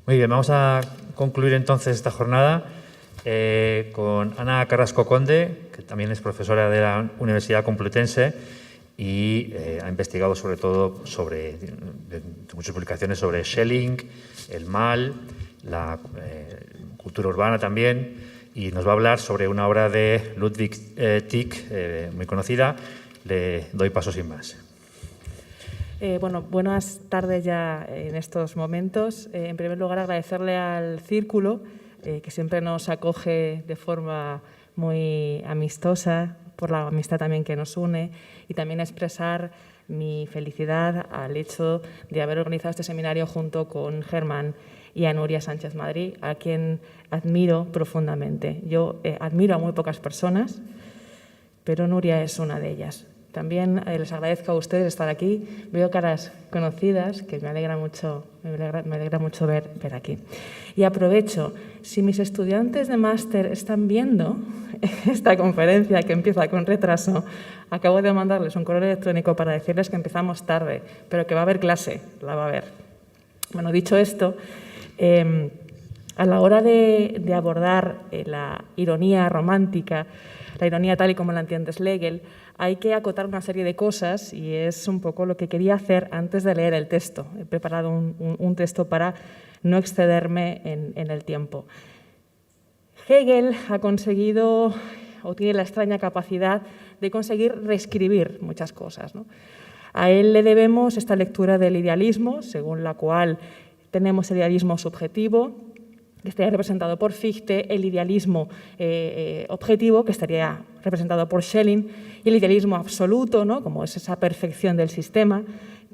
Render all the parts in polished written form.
Muy bien, vamos a concluir entonces esta jornada con Ana Carrasco Conde, que también es profesora de la Universidad Complutense y ha investigado sobre todo sobre muchas publicaciones sobre Schelling, el mal, la cultura urbana también, y nos va a hablar sobre una obra de Ludwig Tieck, muy conocida. Le doy paso sin más. Bueno, buenas tardes ya en estos momentos. En primer lugar, agradecerle al Círculo, que siempre nos acoge de forma muy amistosa, por la amistad también que nos une, y también expresar mi felicidad al hecho de haber organizado este seminario junto con Germán y a Nuria Sánchez Madrid, a quien admiro profundamente. Yo admiro a muy pocas personas, pero Nuria es una de ellas. También les agradezco a ustedes estar aquí. Veo caras conocidas que me alegra mucho ver aquí. Y aprovecho, si mis estudiantes de máster están viendo esta conferencia que empieza con retraso, acabo de mandarles un correo electrónico para decirles que empezamos tarde, pero que va a haber clase, la va a haber. Bueno, dicho esto, a la hora de abordar la ironía romántica, la ironía tal y como la entiende Schlegel, hay que acotar una serie de cosas y es un poco lo que quería hacer antes de leer el texto. He preparado un texto para no excederme en el tiempo. Hegel ha conseguido, o tiene la extraña capacidad de conseguir reescribir muchas cosas, ¿no? A él le debemos esta lectura del idealismo, según la cual tenemos el idealismo subjetivo, que estaría representado por Fichte, el idealismo objetivo, que estaría representado por Schelling, y el idealismo absoluto, ¿no?, como es esa perfección del sistema,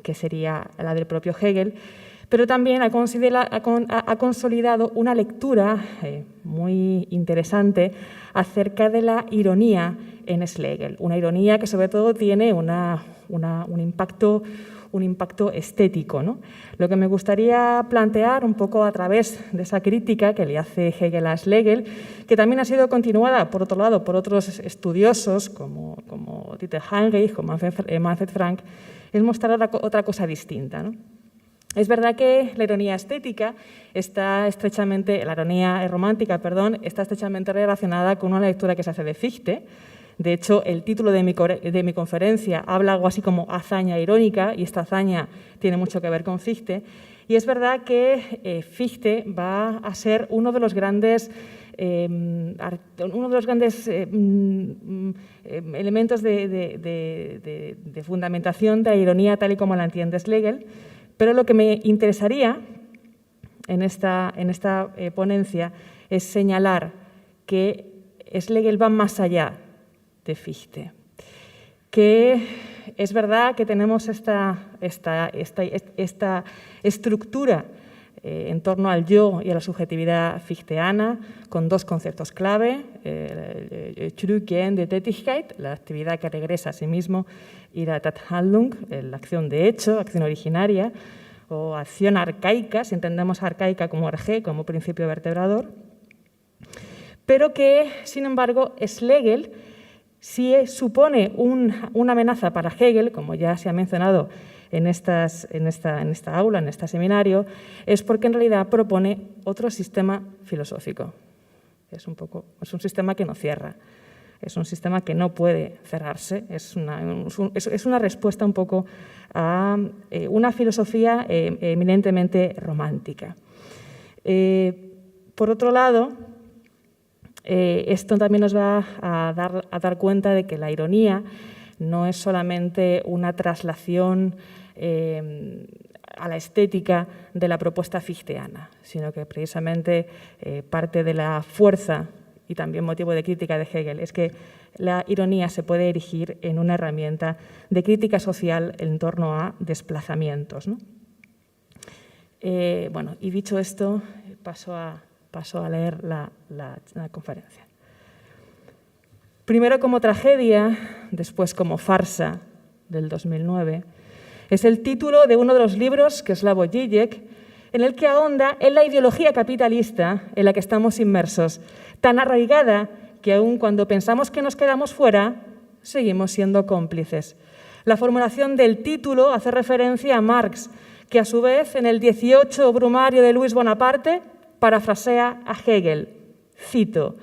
que sería la del propio Hegel, pero también ha consolidado una lectura muy interesante acerca de la ironía en Schlegel, una ironía que sobre todo tiene un impacto estético, ¿no? Lo que me gustaría plantear un poco a través de esa crítica que le hace Hegel a Schlegel, que también ha sido continuada, por otro lado, por otros estudiosos como Dieter Heinrich o Manfred Frank, es mostrar otra cosa distinta, ¿no? Es verdad que la ironía estética la ironía romántica, está estrechamente relacionada con una lectura que se hace de Fichte. De hecho, el título de mi conferencia habla algo así como hazaña irónica, y esta hazaña tiene mucho que ver con Fichte. Y es verdad que Fichte va a ser uno de los grandes elementos de fundamentación de la ironía tal y como la entiende Schlegel. Pero lo que me interesaría en esta ponencia es señalar que Schlegel va más allá de Fichte, que es verdad que tenemos esta estructura en torno al yo y a la subjetividad fichteana, con dos conceptos clave, Zurückgehende Tätigkeit, la actividad que regresa a sí mismo, y la Tathandlung, la acción de hecho, acción originaria, o acción arcaica, si entendemos arcaica como erge, como principio vertebrador, pero que, sin embargo, Schlegel sí supone una amenaza para Hegel, como ya se ha mencionado en esta aula, en este seminario, es porque en realidad propone otro sistema filosófico. Es un sistema que no cierra, es un sistema que no puede cerrarse, es una respuesta un poco a una filosofía eminentemente romántica. Por otro lado, esto también nos va a dar cuenta de que la ironía no es solamente una traslación a la estética de la propuesta fichteana, sino que precisamente parte de la fuerza y también motivo de crítica de Hegel es que la ironía se puede erigir en una herramienta de crítica social en torno a desplazamientos, ¿no? Bueno, y dicho esto, paso a leer la conferencia. Primero como tragedia, después como farsa, del 2009, es el título de uno de los libros que Slavoj Žižek, en el que ahonda en la ideología capitalista en la que estamos inmersos, tan arraigada que aun cuando pensamos que nos quedamos fuera, seguimos siendo cómplices. La formulación del título hace referencia a Marx, que a su vez en el 18 Brumario de Luis Bonaparte parafrasea a Hegel. Cito: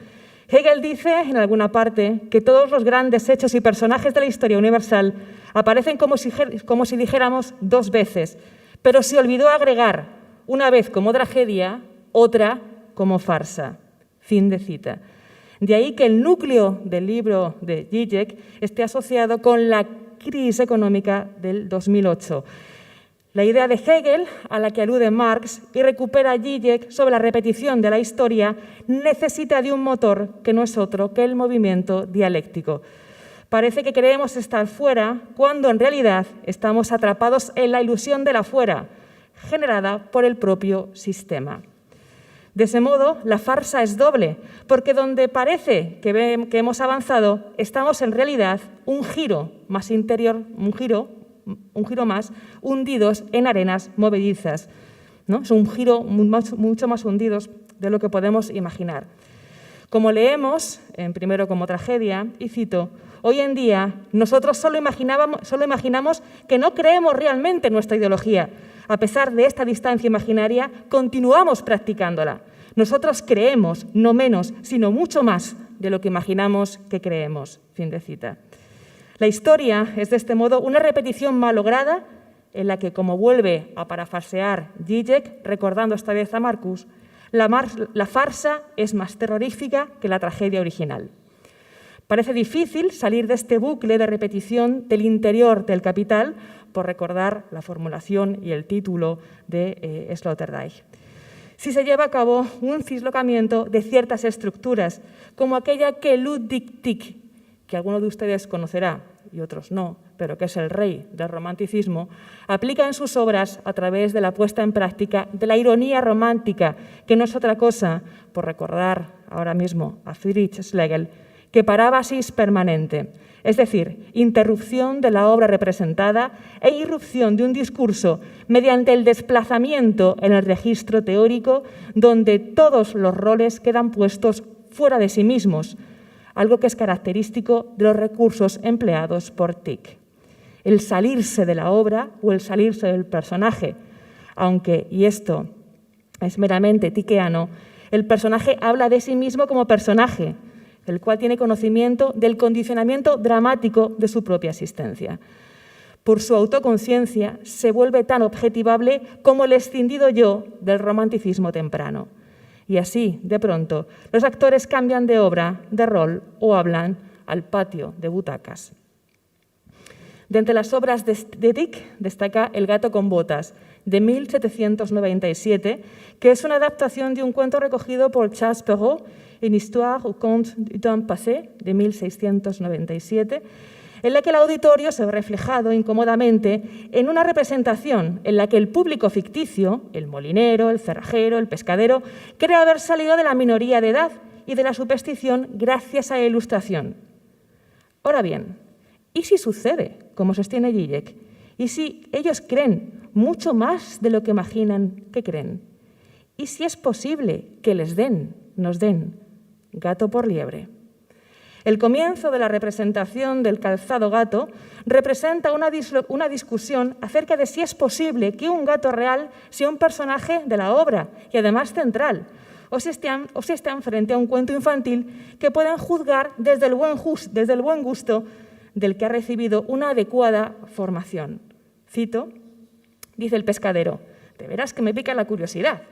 Hegel dice en alguna parte que todos los grandes hechos y personajes de la historia universal aparecen como si dijéramos dos veces, pero se olvidó agregar, una vez como tragedia, otra como farsa. Fin de cita. De ahí que el núcleo del libro de Žižek esté asociado con la crisis económica del 2008. La idea de Hegel, a la que alude Marx y recupera Žižek sobre la repetición de la historia, necesita de un motor que no es otro que el movimiento dialéctico. Parece que creemos estar fuera cuando en realidad estamos atrapados en la ilusión del afuera, generada por el propio sistema. De ese modo, la farsa es doble, porque donde parece que hemos avanzado, estamos en realidad un giro más interior, un giro más, hundidos en arenas movedizas, ¿no? Es un giro mucho más hundidos de lo que podemos imaginar. Como leemos, en Primero como tragedia, y cito: hoy en día nosotros solo imaginamos que no creemos realmente en nuestra ideología. A pesar de esta distancia imaginaria, continuamos practicándola. Nosotros creemos, no menos, sino mucho más de lo que imaginamos que creemos. Fin de cita. La historia es, de este modo, una repetición malograda en la que, como vuelve a parafrasear Žižek, recordando esta vez a Marcus, la farsa es más terrorífica que la tragedia original. Parece difícil salir de este bucle de repetición del interior del Capital, por recordar la formulación y el título de Sloterdijk. Si se lleva a cabo un dislocamiento de ciertas estructuras, como aquella que Ludwig Tieck, que alguno de ustedes conocerá y otros no, pero que es el rey del romanticismo, aplica en sus obras a través de la puesta en práctica de la ironía romántica, que no es otra cosa, por recordar ahora mismo a Friedrich Schlegel, que parábasis permanente, es decir, interrupción de la obra representada e irrupción de un discurso mediante el desplazamiento en el registro teórico donde todos los roles quedan puestos fuera de sí mismos, algo que es característico de los recursos empleados por Tieck. El salirse de la obra o el salirse del personaje, aunque, y esto es meramente tickeano, el personaje habla de sí mismo como personaje, el cual tiene conocimiento del condicionamiento dramático de su propia existencia. Por su autoconciencia se vuelve tan objetivable como el escindido yo del romanticismo temprano. Y así, de pronto, los actores cambian de obra, de rol o hablan al patio de butacas. De entre las obras de Tieck destaca El gato con botas, de 1797, que es una adaptación de un cuento recogido por Charles Perrault en Histoire ou conte du temps passé, de 1697, en la que el auditorio se ve reflejado incómodamente en una representación en la que el público ficticio, el molinero, el cerrajero, el pescadero, cree haber salido de la minoría de edad y de la superstición gracias a la ilustración. Ahora bien, ¿y si sucede, como sostiene Žižek? ¿Y si ellos creen mucho más de lo que imaginan que creen? ¿Y si es posible que nos den gato por liebre? El comienzo de la representación del calzado gato representa una discusión acerca de si es posible que un gato real sea un personaje de la obra y además central, o si están frente a un cuento infantil que pueden juzgar desde el buen gusto del que ha recibido una adecuada formación. Cito, dice el pescadero: de veras que me pica la curiosidad.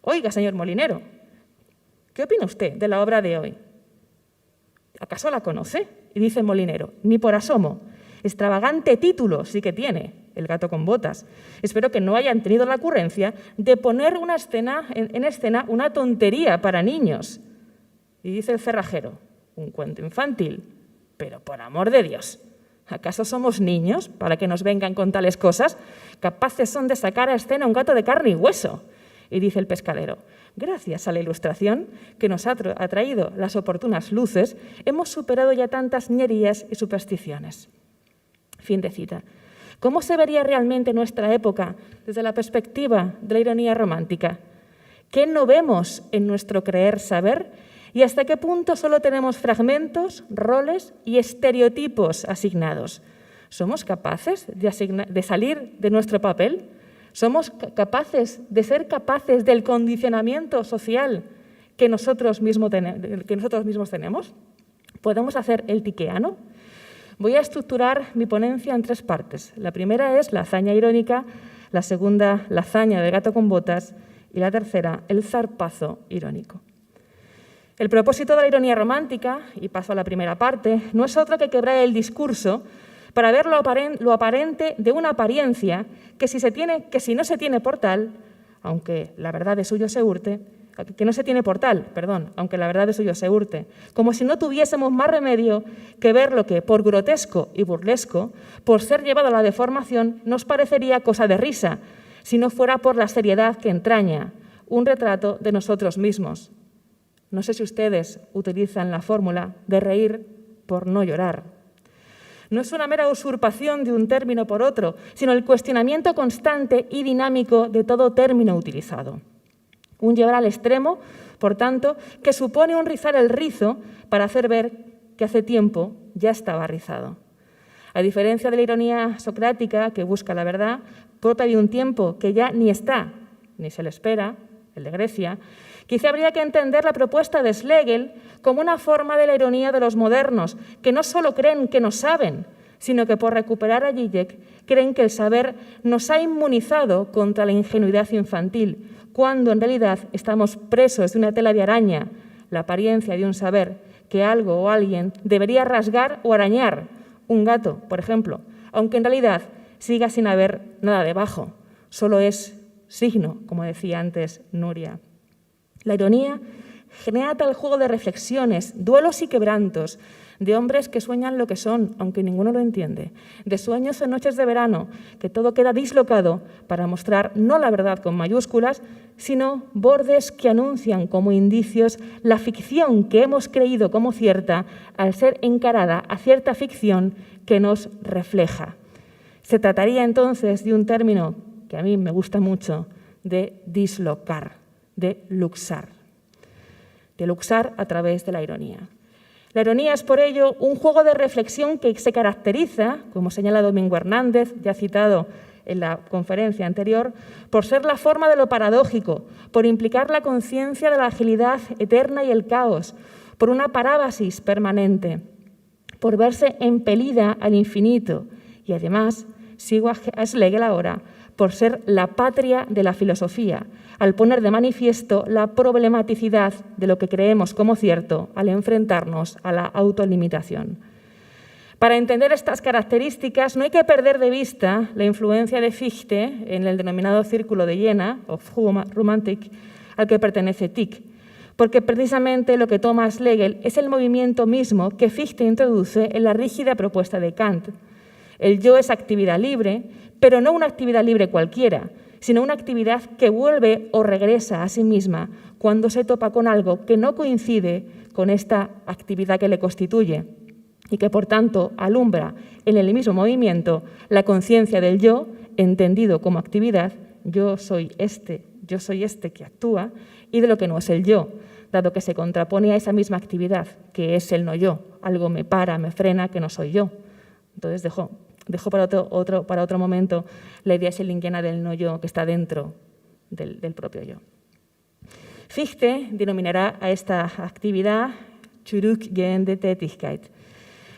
Oiga, señor molinero, ¿qué opina usted de la obra de hoy? ¿Acaso la conoce? Y dice el molinero: ni por asomo. Extravagante título sí que tiene, El gato con botas. Espero que no hayan tenido la ocurrencia de poner en escena una tontería para niños. Y dice el cerrajero: un cuento infantil. Pero por amor de Dios, ¿acaso somos niños para que nos vengan con tales cosas? Capaces son de sacar a escena un gato de carne y hueso. Y dice el pescadero: gracias a la ilustración que nos ha traído las oportunas luces, hemos superado ya tantas ñerías y supersticiones. Fin de cita. ¿Cómo se vería realmente nuestra época desde la perspectiva de la ironía romántica? ¿Qué no vemos en nuestro creer saber? ¿Y hasta qué punto solo tenemos fragmentos, roles y estereotipos asignados? ¿Somos capaces de salir de nuestro papel ¿Somos capaces de ser capaces del condicionamiento social que nosotros mismos tenemos? ¿Podemos hacer el tiqueano? Voy a estructurar mi ponencia en 3 partes. La primera es la hazaña irónica, la segunda, la hazaña del gato con botas y la tercera, el zarpazo irónico. El propósito de la ironía romántica, y paso a la primera parte, no es otro que quebrar el discurso para ver lo aparente de una apariencia que si no se tiene por tal, aunque la verdad de suyo se hurte, aunque la verdad de suyo se hurte, como si no tuviésemos más remedio que ver lo que, por grotesco y burlesco, por ser llevado a la deformación, nos parecería cosa de risa, si no fuera por la seriedad que entraña, un retrato de nosotros mismos. No sé si ustedes utilizan la fórmula de reír por no llorar. No es una mera usurpación de un término por otro, sino el cuestionamiento constante y dinámico de todo término utilizado. Un llevar al extremo, por tanto, que supone un rizar el rizo para hacer ver que hace tiempo ya estaba rizado. A diferencia de la ironía socrática, que busca la verdad, propia de un tiempo que ya ni está, ni se le espera, el de Grecia, quizá habría que entender la propuesta de Schlegel como una forma de la ironía de los modernos, que no solo creen que no saben, sino que por recuperar a Zizek creen que el saber nos ha inmunizado contra la ingenuidad infantil, cuando en realidad estamos presos de una tela de araña, la apariencia de un saber que algo o alguien debería rasgar o arañar, un gato, por ejemplo, aunque en realidad siga sin haber nada debajo, solo es signo, como decía antes Nuria. La ironía genera tal juego de reflexiones, duelos y quebrantos, de hombres que sueñan lo que son, aunque ninguno lo entiende, de sueños en noches de verano, que todo queda dislocado para mostrar no la verdad con mayúsculas, sino bordes que anuncian como indicios la ficción que hemos creído como cierta al ser encarada a cierta ficción que nos refleja. Se trataría entonces de un término que a mí me gusta mucho, de dislocar, de luxar a través de la ironía. La ironía es, por ello, un juego de reflexión que se caracteriza, como señala Domingo Hernández, ya citado en la conferencia anterior, por ser la forma de lo paradójico, por implicar la conciencia de la agilidad eterna y el caos, por una parábasis permanente, por verse impelida al infinito y, además, sigo a Schlegel ahora, por ser la patria de la filosofía, al poner de manifiesto la problematicidad de lo que creemos como cierto al enfrentarnos a la autolimitación. Para entender estas características no hay que perder de vista la influencia de Fichte en el denominado Círculo de Jena, of Romantik, al que pertenece Tieck, porque precisamente lo que toma Schlegel es el movimiento mismo que Fichte introduce en la rígida propuesta de Kant. El yo es actividad libre, pero no una actividad libre cualquiera, sino una actividad que vuelve o regresa a sí misma cuando se topa con algo que no coincide con esta actividad que le constituye y que, por tanto, alumbra en el mismo movimiento la conciencia del yo, entendido como actividad, yo soy este que actúa, y de lo que no es el yo, dado que se contrapone a esa misma actividad, que es el no yo, algo me para, me frena, que no soy yo. Entonces dejo para otro momento la idea schillingiana del no yo que está dentro del propio yo. Fichte denominará a esta actividad zurückgehende Tätigkeit.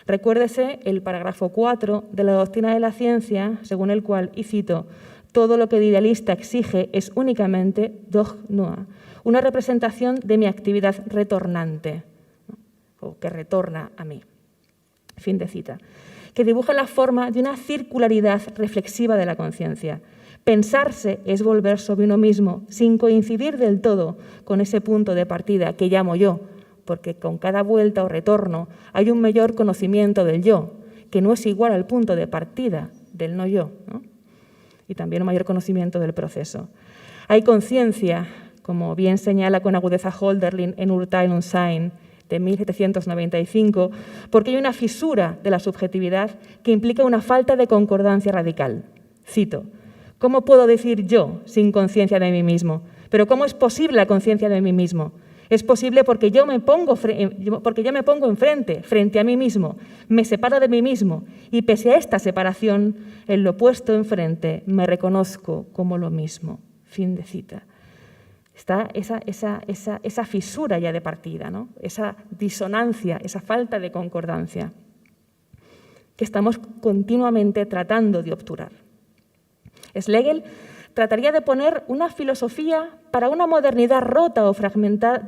Recuérdese el parágrafo 4 de la doctrina de la ciencia, según el cual, y cito, todo lo que el idealista exige es únicamente doch nur, una representación de mi actividad retornante, ¿no? O que retorna a mí. Fin de cita. Que dibuja la forma de una circularidad reflexiva de la conciencia. Pensarse es volver sobre uno mismo sin coincidir del todo con ese punto de partida que llamo yo, porque con cada vuelta o retorno hay un mayor conocimiento del yo, que no es igual al punto de partida del no yo, ¿no? Y también un mayor conocimiento del proceso. Hay conciencia, como bien señala con agudeza Hölderlin en Urteil und Sein, de 1795, porque hay una fisura de la subjetividad que implica una falta de concordancia radical. Cito, ¿cómo puedo decir yo sin conciencia de mí mismo? Pero ¿cómo es posible la conciencia de mí mismo? Es posible porque yo me pongo enfrente, frente a mí mismo, me separo de mí mismo y pese a esta separación, en lo puesto enfrente, me reconozco como lo mismo. Fin de cita. Está esa fisura ya de partida, ¿no? Esa disonancia, esa falta de concordancia que estamos continuamente tratando de obturar. Schlegel trataría de poner una filosofía para una modernidad rota o fragmentada,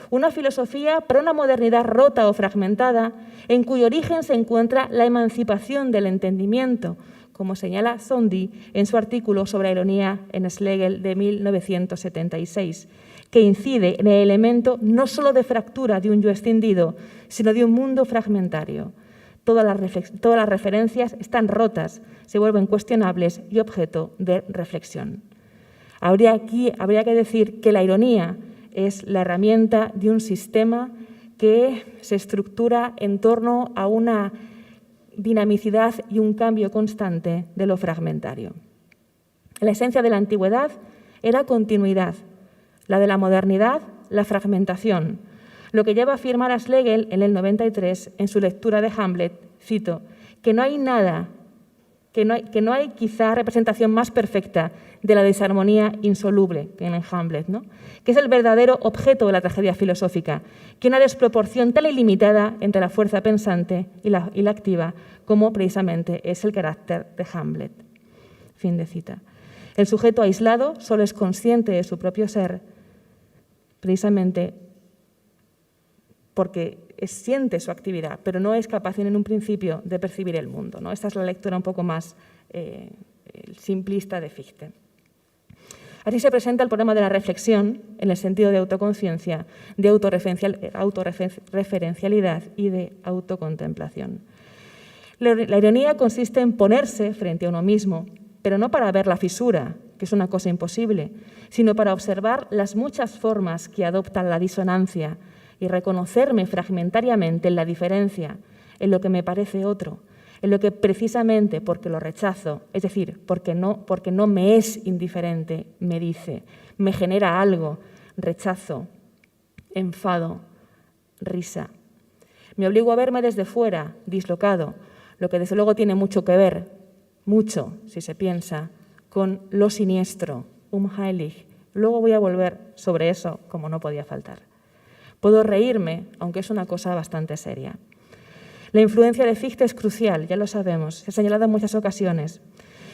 una filosofía para una modernidad rota o fragmentada, en cuyo origen se encuentra la emancipación del entendimiento, como señala Zondi en su artículo sobre la ironía en Schlegel de 1976, que incide en el elemento no solo de fractura de un yo escindido, sino de un mundo fragmentario. Todas las referencias están rotas, se vuelven cuestionables y objeto de reflexión. Habría que decir que la ironía es la herramienta de un sistema que se estructura en torno a una dinamicidad y un cambio constante de lo fragmentario. La esencia de la antigüedad era continuidad, la de la modernidad, la fragmentación, lo que lleva a afirmar a Schlegel en el 93 en su lectura de Hamlet, cito, que no hay quizá representación más perfecta de la desarmonía insoluble que en Hamlet, ¿no? Que es el verdadero objeto de la tragedia filosófica, que una desproporción tan ilimitada entre la fuerza pensante y la activa como precisamente es el carácter de Hamlet. Fin de cita. El sujeto aislado solo es consciente de su propio ser precisamente porque siente su actividad, pero no es capaz en un principio de percibir el mundo, ¿no? Esta es la lectura un poco más simplista de Fichte. Así se presenta el problema de la reflexión en el sentido de autoconciencia, de autorreferencialidad y de autocontemplación. La ironía consiste en ponerse frente a uno mismo, pero no para ver la fisura, que es una cosa imposible, sino para observar las muchas formas que adoptan la disonancia y reconocerme fragmentariamente en la diferencia, en lo que me parece otro, en lo que precisamente porque lo rechazo, es decir, porque no me es indiferente, me dice, me genera algo, rechazo, enfado, risa. Me obligo a verme desde fuera, dislocado, lo que desde luego tiene mucho que ver, mucho, si se piensa, con lo siniestro, unheilig. Luego voy a volver sobre eso, como no podía faltar. Puedo reírme, aunque es una cosa bastante seria. La influencia de Fichte es crucial, ya lo sabemos, se ha señalado en muchas ocasiones.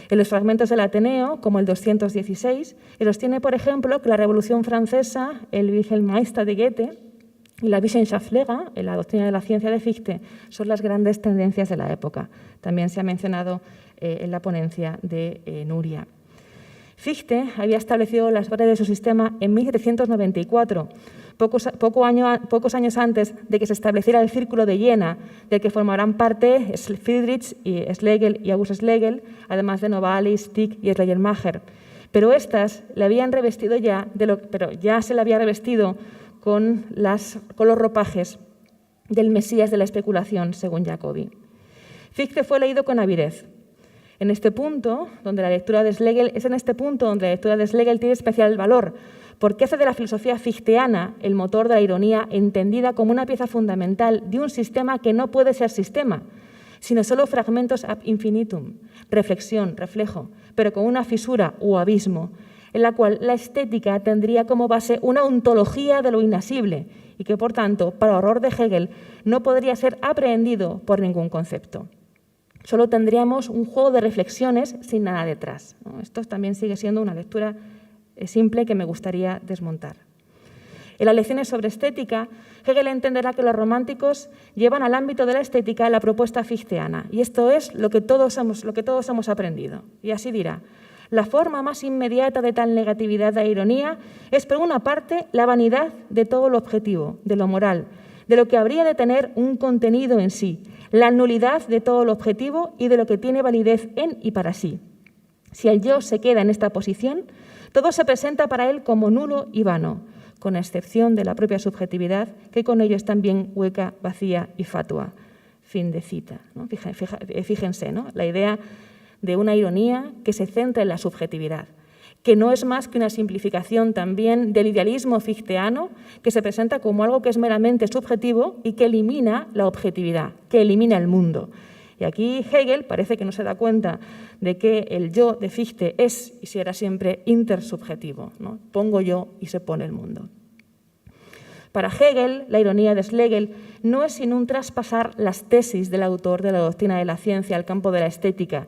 En los fragmentos del Ateneo, como el 216, y los tiene, por ejemplo, que la Revolución Francesa, el Wilhelmeister de Goethe y la Wissenschaftslehre, en la doctrina de la ciencia de Fichte, son las grandes tendencias de la época. También se ha mencionado en la ponencia de Nuria. Fichte había establecido las bases de su sistema en 1794, pocos años antes de que se estableciera el Círculo de Jena, del que formarán parte Friedrich y Schlegel y August Schlegel, además de Novalis, Tieck y Schleiermacher. Pero estas le habían revestido ya se le había revestido con los ropajes del Mesías de la especulación, según Jacobi. Fichte fue leído con avidez. Es en este punto donde la lectura de Schlegel tiene especial valor, porque hace de la filosofía fichteana el motor de la ironía entendida como una pieza fundamental de un sistema que no puede ser sistema, sino solo fragmentos ab infinitum, reflexión, reflejo, pero con una fisura o abismo, en la cual la estética tendría como base una ontología de lo inasible y que, por tanto, para horror de Hegel, no podría ser aprehendido por ningún concepto. Solo tendríamos un juego de reflexiones sin nada detrás, ¿no? Esto también sigue siendo una lectura simple que me gustaría desmontar. En las lecciones sobre estética, Hegel entenderá que los románticos llevan al ámbito de la estética la propuesta fichteana, y esto es lo que todos hemos aprendido. Y así dirá: la forma más inmediata de tal negatividad de la ironía es, por una parte, la vanidad de todo lo objetivo, de lo moral, de lo que habría de tener un contenido en sí, la nulidad de todo lo objetivo y de lo que tiene validez en y para sí. Si el yo se queda en esta posición, todo se presenta para él como nulo y vano, con excepción de la propia subjetividad, que con ello es también hueca, vacía y fatua. Fin de cita, ¿no? Fíjense, ¿no? La idea de una ironía que se centra en la subjetividad, que no es más que una simplificación también del idealismo fichteano, que se presenta como algo que es meramente subjetivo y que elimina la objetividad, que elimina el mundo. Y aquí Hegel parece que no se da cuenta de que el yo de Fichte es y será siempre intersubjetivo, ¿no? Pongo yo y se pone el mundo. Para Hegel, la ironía de Schlegel no es sino un traspasar las tesis del autor de la doctrina de la ciencia al campo de la estética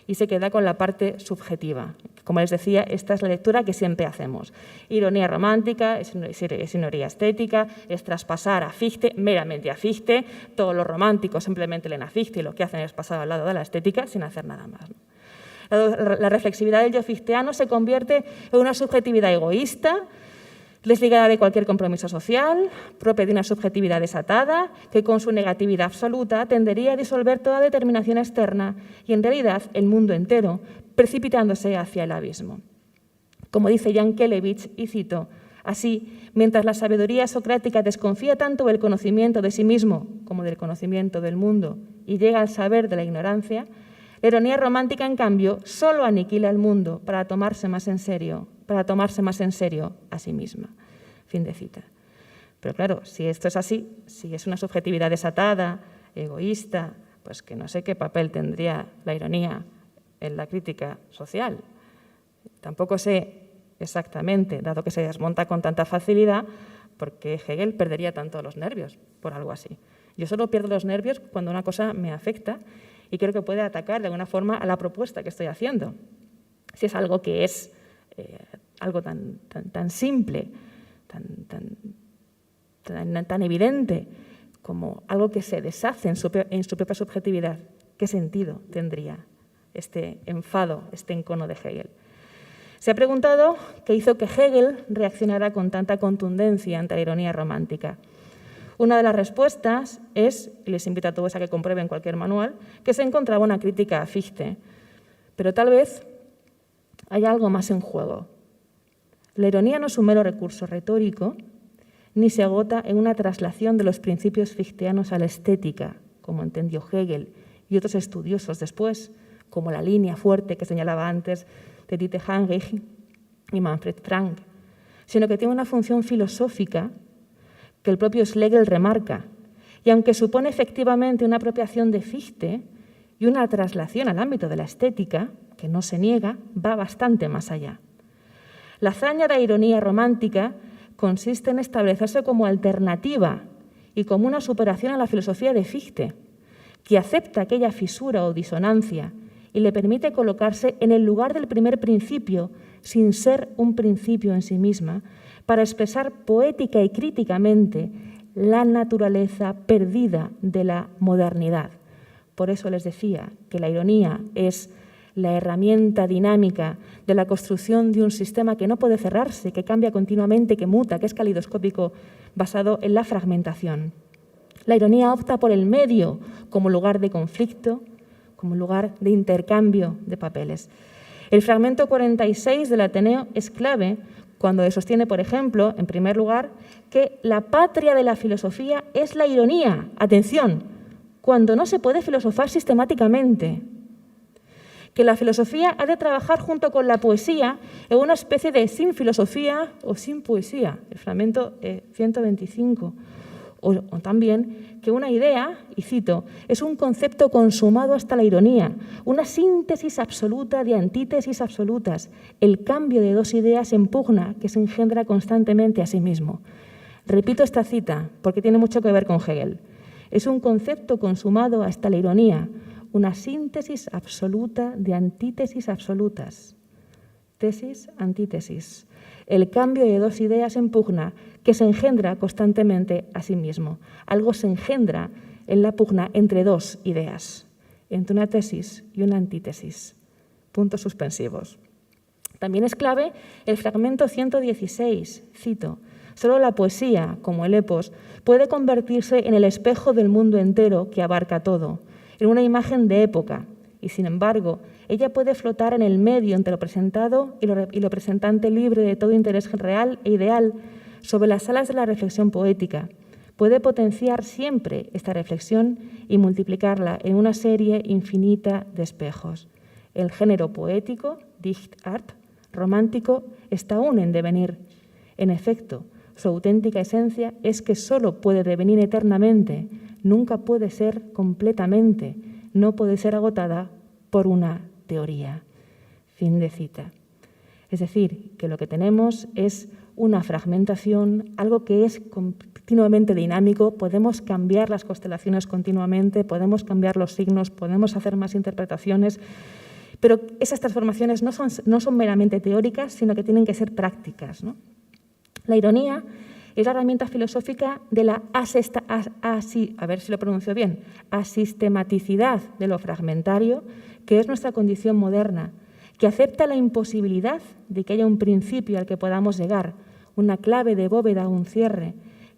y se queda con la parte subjetiva. Como les decía, esta es la lectura que siempre hacemos. Ironía romántica, es ironía estética, es traspasar a Fichte, meramente a Fichte. Todos los románticos simplemente leen a Fichte y lo que hacen es pasar al lado de la estética sin hacer nada más, ¿no? La reflexividad del yo fichteano se convierte en una subjetividad egoísta, desligada de cualquier compromiso social, propia de una subjetividad desatada, que con su negatividad absoluta tendería a disolver toda determinación externa y, en realidad, el mundo entero, precipitándose hacia el abismo. Como dice Jan Kelevich, y cito, así, mientras la sabiduría socrática desconfía tanto del conocimiento de sí mismo como del conocimiento del mundo y llega al saber de la ignorancia, la ironía romántica, en cambio, solo aniquila el mundo para tomarse más en serio a sí misma. Fin de cita. Pero claro, si esto es así, si es una subjetividad desatada, egoísta, pues que no sé qué papel tendría la ironía en la crítica social. Tampoco sé exactamente, dado que se desmonta con tanta facilidad, por qué Hegel perdería tanto los nervios por algo así. Yo solo pierdo los nervios cuando una cosa me afecta y creo que puede atacar de alguna forma a la propuesta que estoy haciendo. Si es algo que es algo tan simple, tan evidente, como algo que se deshace en su propia subjetividad, ¿qué sentido tendría este enfado, este encono de Hegel? Se ha preguntado qué hizo que Hegel reaccionara con tanta contundencia ante la ironía romántica. Una de las respuestas es, y les invito a todos a que comprueben cualquier manual, que se encontraba una crítica a Fichte. Pero tal vez hay algo más en juego. La ironía no es un mero recurso retórico, ni se agota en una traslación de los principios fichteanos a la estética, como entendió Hegel y otros estudiosos después, como la línea fuerte que señalaba antes de Dieter Heinrich y Manfred Frank, sino que tiene una función filosófica que el propio Schlegel remarca, y aunque supone efectivamente una apropiación de Fichte y una traslación al ámbito de la estética, que no se niega, va bastante más allá. La hazaña de la ironía romántica consiste en establecerse como alternativa y como una superación a la filosofía de Fichte, que acepta aquella fisura o disonancia y le permite colocarse en el lugar del primer principio, sin ser un principio en sí misma, para expresar poética y críticamente la naturaleza perdida de la modernidad. Por eso les decía que la ironía es la herramienta dinámica de la construcción de un sistema que no puede cerrarse, que cambia continuamente, que muta, que es calidoscópico, basado en la fragmentación. La ironía opta por el medio como lugar de conflicto, como lugar de intercambio de papeles. El fragmento 46 del Ateneo es clave cuando sostiene, por ejemplo, en primer lugar, que la patria de la filosofía es la ironía. Atención, cuando no se puede filosofar sistemáticamente. Que la filosofía ha de trabajar junto con la poesía en una especie de sin filosofía o sin poesía, el fragmento 125. O también que una idea, y cito, es un concepto consumado hasta la ironía, una síntesis absoluta de antítesis absolutas, el cambio de dos ideas en pugna que se engendra constantemente a sí mismo. Repito esta cita porque tiene mucho que ver con Hegel. Es un concepto consumado hasta la ironía, una síntesis absoluta de antítesis absolutas. Tesis, antítesis. El cambio de dos ideas en pugna que se engendra constantemente a sí mismo. Algo se engendra en la pugna entre dos ideas, entre una tesis y una antítesis. Puntos suspensivos. También es clave el fragmento 116, cito, solo la poesía, como el epos, puede convertirse en el espejo del mundo entero que abarca todo, en una imagen de época, y sin embargo, ella puede flotar en el medio entre lo presentado y lo presentante libre de todo interés real e ideal sobre las alas de la reflexión poética. Puede potenciar siempre esta reflexión y multiplicarla en una serie infinita de espejos. El género poético, Dichtart, romántico está aún en devenir. En efecto, su auténtica esencia es que solo puede devenir eternamente, nunca puede ser completamente, no puede ser agotada por una teoría. Fin de cita. Es decir, que lo que tenemos es una fragmentación, algo que es continuamente dinámico, podemos cambiar las constelaciones continuamente, podemos cambiar los signos, podemos hacer más interpretaciones, pero esas transformaciones no son meramente teóricas, sino que tienen que ser prácticas, ¿no? La ironía es la herramienta filosófica de la asistematicidad de lo fragmentario, que es nuestra condición moderna, que acepta la imposibilidad de que haya un principio al que podamos llegar, una clave de bóveda o un cierre,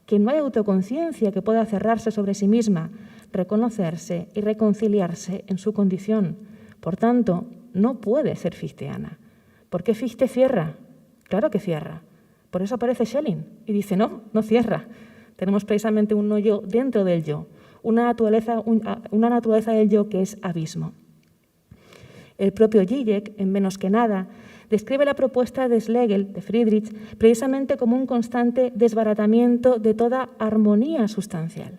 que no hay autoconciencia que pueda cerrarse sobre sí misma, reconocerse y reconciliarse en su condición. Por tanto, no puede ser fichteana. ¿Por qué Fichte cierra? Claro que cierra. Por eso aparece Schelling y dice, no cierra. Tenemos precisamente un no yo dentro del yo, una naturaleza del yo que es abismo. El propio Zizek, en Menos que nada, describe la propuesta de Schlegel, de Friedrich, precisamente como un constante desbaratamiento de toda armonía sustancial.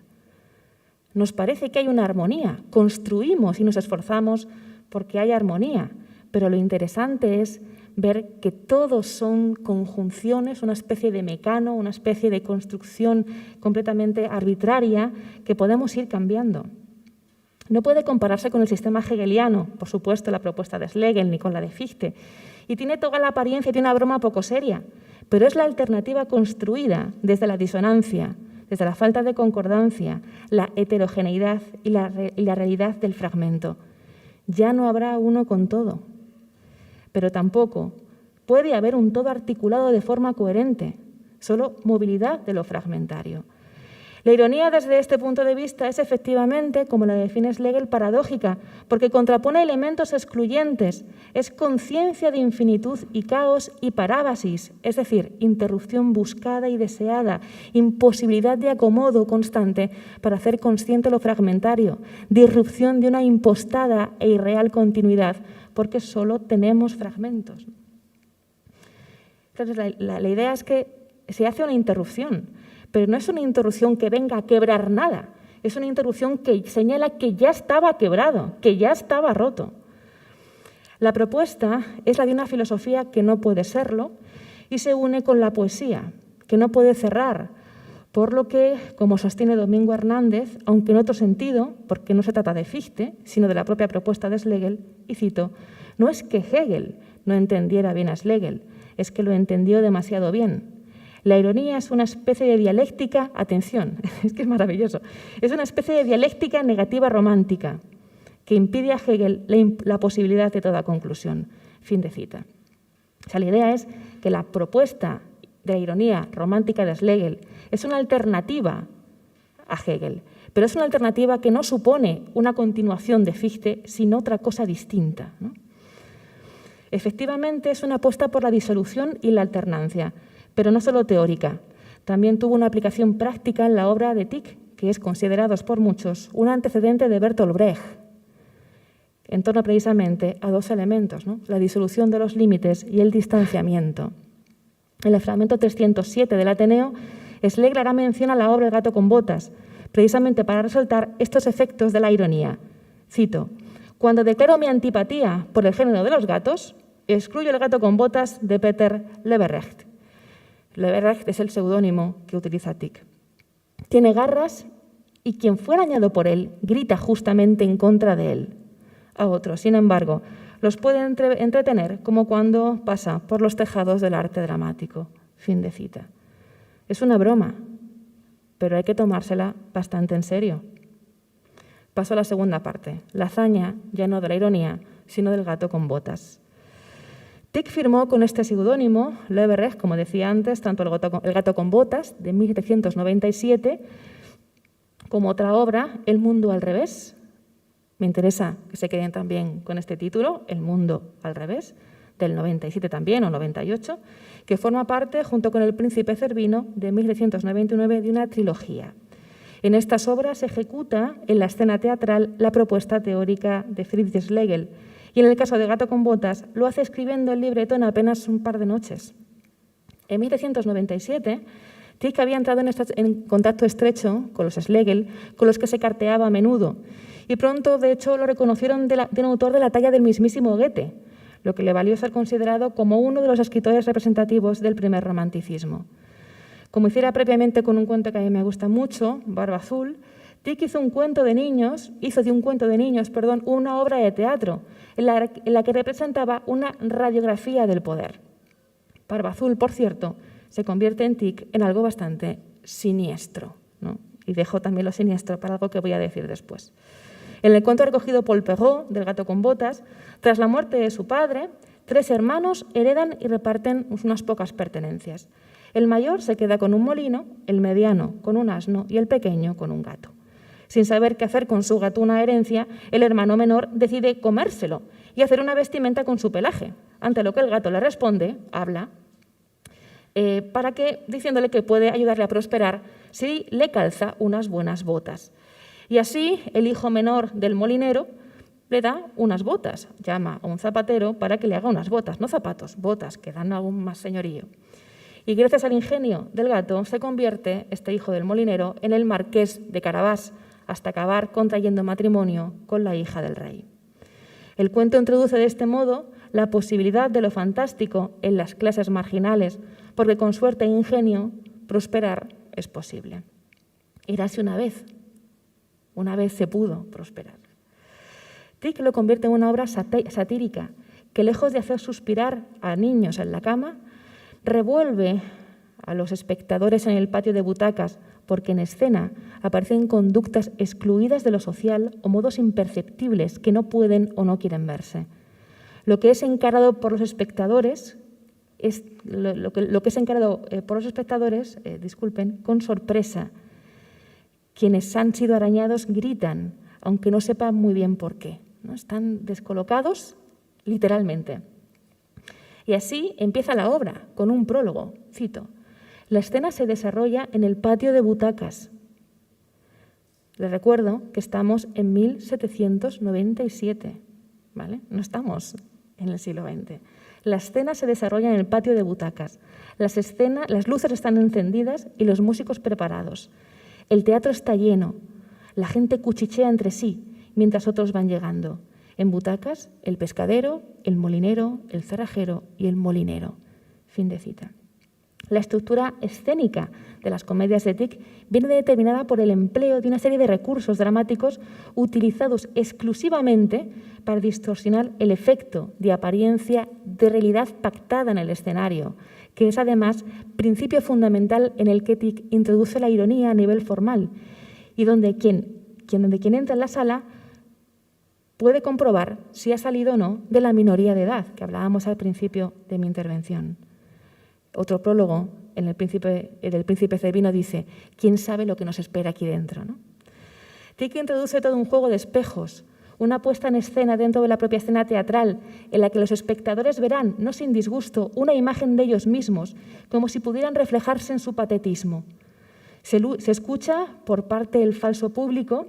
Nos parece que hay una armonía, construimos y nos esforzamos porque hay armonía, pero lo interesante es ver que todos son conjunciones, una especie de mecano, una especie de construcción completamente arbitraria que podemos ir cambiando. No puede compararse con el sistema hegeliano, por supuesto, la propuesta de Schlegel, ni con la de Fichte, y tiene toda la apariencia de una broma poco seria, pero es la alternativa construida desde la disonancia, desde la falta de concordancia, la heterogeneidad y la realidad del fragmento. Ya no habrá uno con todo, pero tampoco puede haber un todo articulado de forma coherente, solo movilidad de lo fragmentario. La ironía desde este punto de vista es efectivamente, como la define Schlegel, paradójica, porque contrapone elementos excluyentes, es conciencia de infinitud y caos y parábasis, es decir, interrupción buscada y deseada, imposibilidad de acomodo constante para hacer consciente lo fragmentario, disrupción de una impostada e irreal continuidad, porque solo tenemos fragmentos. Entonces, la idea es que se hace una interrupción, pero no es una interrupción que venga a quebrar nada, es una interrupción que señala que ya estaba quebrado, que ya estaba roto. La propuesta es la de una filosofía que no puede serlo y se une con la poesía, que no puede cerrar, por lo que, como sostiene Domingo Hernández, aunque en otro sentido, porque no se trata de Fichte, sino de la propia propuesta de Schlegel, y cito, no es que Hegel no entendiera bien a Schlegel, es que lo entendió demasiado bien. La ironía es una especie de dialéctica, atención, es que es maravilloso, es una especie de dialéctica negativa romántica que impide a Hegel la posibilidad de toda conclusión. Fin de cita. O sea, la idea es que la propuesta de la ironía romántica de Schlegel es una alternativa a Hegel, pero es una alternativa que no supone una continuación de Fichte, sino otra cosa distinta, ¿no? Efectivamente, es una apuesta por la disolución y la alternancia, pero no solo teórica. También tuvo una aplicación práctica en la obra de Tieck, que es considerado por muchos un antecedente de Bertolt Brecht, en torno precisamente a dos elementos, ¿no? La disolución de los límites y el distanciamiento. En el fragmento 307 del Ateneo, Schlegel hará mención a la obra El gato con botas, precisamente para resaltar estos efectos de la ironía. Cito, cuando declaro mi antipatía por el género de los gatos, excluyo El gato con botas de Peter Leverrecht. Leverrecht es el seudónimo que utiliza Tieck. Tiene garras y quien fue arañado por él grita justamente en contra de él. A otros, sin embargo, los puede entretener como cuando pasa por los tejados del arte dramático. Fin de cita. Es una broma, pero hay que tomársela bastante en serio. Paso a la segunda parte, la hazaña ya no de la ironía, sino del gato con botas. Tieck firmó con este seudónimo, Leverrecht, como decía antes, tanto El gato con botas, de 1797, como otra obra, El mundo al revés. Me interesa que se queden también con este título, El mundo al revés, del 97 también, o 98, que forma parte, junto con El príncipe Cervino, de 1799, de una trilogía. En estas obras se ejecuta en la escena teatral la propuesta teórica de Friedrich Schlegel Y en el caso de Gato con botas, lo hace escribiendo el libreto en apenas un par de noches. En 1797, Tieck había entrado en contacto estrecho con los Schlegel, con los que se carteaba a menudo, y pronto, de hecho, lo reconocieron de un autor de la talla del mismísimo Goethe, lo que le valió ser considerado como uno de los escritores representativos del primer romanticismo. Como hiciera previamente con un cuento que a mí me gusta mucho, Barba Azul, Tieck hizo de un cuento de niños, una obra de teatro en la que representaba una radiografía del poder. Barba Azul, por cierto, se convierte en Tieck en algo bastante siniestro, ¿no? Y dejo también lo siniestro para algo que voy a decir después. En el cuento recogido Paul Perrault, del Gato con botas, tras la muerte de su padre, 3 hermanos heredan y reparten unas pocas pertenencias. El mayor se queda con un molino, el mediano con un asno y el pequeño con un gato. Sin saber qué hacer con su gatuna herencia, el hermano menor decide comérselo y hacer una vestimenta con su pelaje, ante lo que el gato le responde, habla, diciéndole que puede ayudarle a prosperar si le calza unas buenas botas. Y así el hijo menor del molinero le da unas botas, llama a un zapatero para que le haga unas botas, no zapatos, botas, que dan aún más señorío. Y gracias al ingenio del gato se convierte este hijo del molinero en el marqués de Carabás, hasta acabar contrayendo matrimonio con la hija del rey. El cuento introduce de este modo la posibilidad de lo fantástico en las clases marginales, porque con suerte e ingenio prosperar es posible. Érase una vez se pudo prosperar. Tieck lo convierte en una obra satírica que, lejos de hacer suspirar a niños en la cama, revuelve a los espectadores en el patio de butacas, porque en escena aparecen conductas excluidas de lo social o modos imperceptibles que no pueden o no quieren verse. Lo que es encarado por los espectadores con sorpresa. Quienes han sido arañados gritan, aunque no sepan muy bien por qué, ¿no? Están descolocados literalmente. Y así empieza la obra, con un prólogo, cito. La escena se desarrolla en el patio de butacas. Les recuerdo que estamos en 1797, ¿vale? No estamos en el siglo XX. La escena se desarrolla en el patio de butacas. Las luces están encendidas y los músicos preparados. El teatro está lleno. La gente cuchichea entre sí mientras otros van llegando. En butacas, el pescadero, el molinero, el cerrajero y el molinero. Fin de cita. La estructura escénica de las comedias de Tieck viene determinada por el empleo de una serie de recursos dramáticos utilizados exclusivamente para distorsionar el efecto de apariencia de realidad pactada en el escenario, que es además principio fundamental en el que Tieck introduce la ironía a nivel formal y donde quien entra en la sala puede comprobar si ha salido o no de la minoría de edad, que hablábamos al principio de mi intervención. Otro prólogo del Príncipe Cervino dice, ¿quién sabe lo que nos espera aquí dentro? ¿No? Tieck introduce todo un juego de espejos, una puesta en escena dentro de la propia escena teatral, en la que los espectadores verán, no sin disgusto, una imagen de ellos mismos, como si pudieran reflejarse en su patetismo. Se escucha por parte del falso público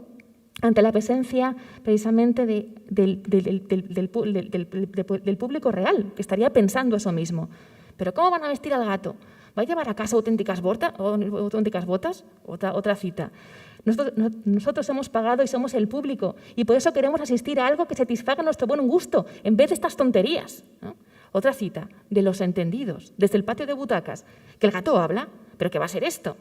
ante la presencia precisamente del público real, que estaría pensando eso mismo. ¿Pero cómo van a vestir al gato? ¿Va a llevar a casa auténticas botas? Otra cita. Nosotros hemos pagado y somos el público y por eso queremos asistir a algo que satisfaga nuestro buen gusto en vez de estas tonterías, ¿no? Otra cita de Los Entendidos, desde el patio de butacas. ¿Que el gato habla? ¿Pero qué va a ser esto?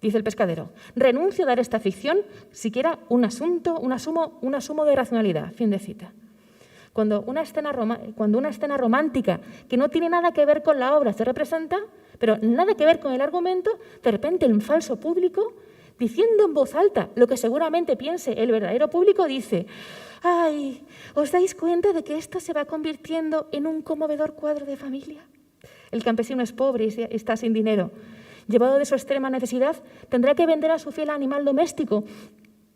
Dice el pescadero. Renuncio a dar esta ficción siquiera un asumo de racionalidad. Fin de cita. Cuando una escena romántica que no tiene nada que ver con la obra se representa, pero nada que ver con el argumento, de repente el falso público, diciendo en voz alta lo que seguramente piense el verdadero público, dice: ¡ay! ¿Os dais cuenta de que esto se va convirtiendo en un conmovedor cuadro de familia? El campesino es pobre y está sin dinero. Llevado de su extrema necesidad, tendrá que vender a su fiel animal doméstico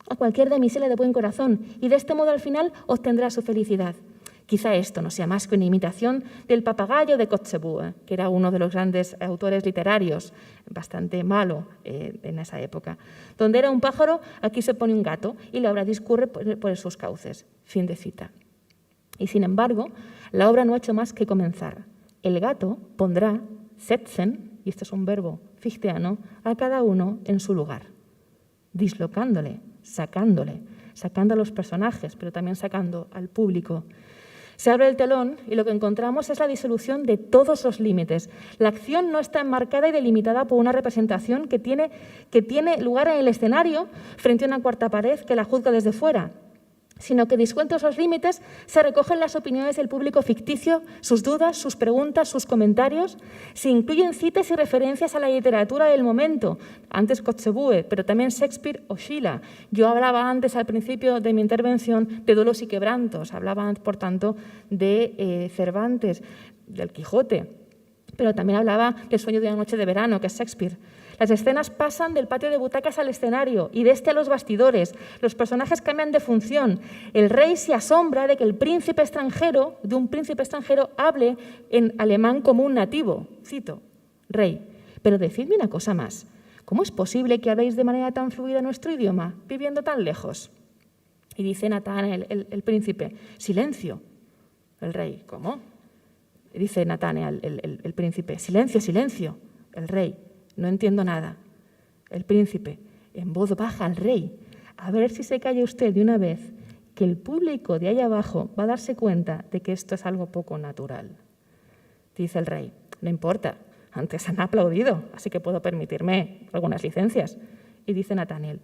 a cualquier damisela de buen corazón y de este modo al final obtendrá su felicidad. Quizá esto no sea más que una imitación del Papagayo de Kotzebue, que era uno de los grandes autores literarios, bastante malo en esa época. Donde era un pájaro, aquí se pone un gato y la obra discurre por sus cauces. Fin de cita. Y sin embargo, la obra no ha hecho más que comenzar. El gato pondrá, setzen, y este es un verbo fichteano, a cada uno en su lugar, dislocándole, sacando a los personajes, pero también sacando al público. Se abre el telón y lo que encontramos es la disolución de todos los límites. La acción no está enmarcada y delimitada por una representación que tiene lugar en el escenario frente a una cuarta pared que la juzga desde fuera, sino que disueltos los límites se recogen las opiniones del público ficticio, sus dudas, sus preguntas, sus comentarios. Se incluyen citas y referencias a la literatura del momento, antes Kotzebue, pero también Shakespeare o Schiller. Yo hablaba antes, al principio de mi intervención, de Duelos y Quebrantos, hablaba, por tanto, de Cervantes, del Quijote, pero también hablaba del Sueño de una noche de verano, que es Shakespeare. Las escenas pasan del patio de butacas al escenario y de este a los bastidores. Los personajes cambian de función. El rey se asombra de que de un príncipe extranjero, hable en alemán como un nativo. Cito, rey, pero decidme una cosa más. ¿Cómo es posible que habléis de manera tan fluida nuestro idioma, viviendo tan lejos? Y dice Nathanael, el príncipe, silencio. El rey, ¿cómo? Y dice Nathanael, el príncipe, silencio, silencio. El rey, no entiendo nada. El príncipe, en voz baja al rey, a ver si se calla usted de una vez, que el público de ahí abajo va a darse cuenta de que esto es algo poco natural. Dice el rey, no importa, antes han aplaudido, así que puedo permitirme algunas licencias. Y dice Nathanael,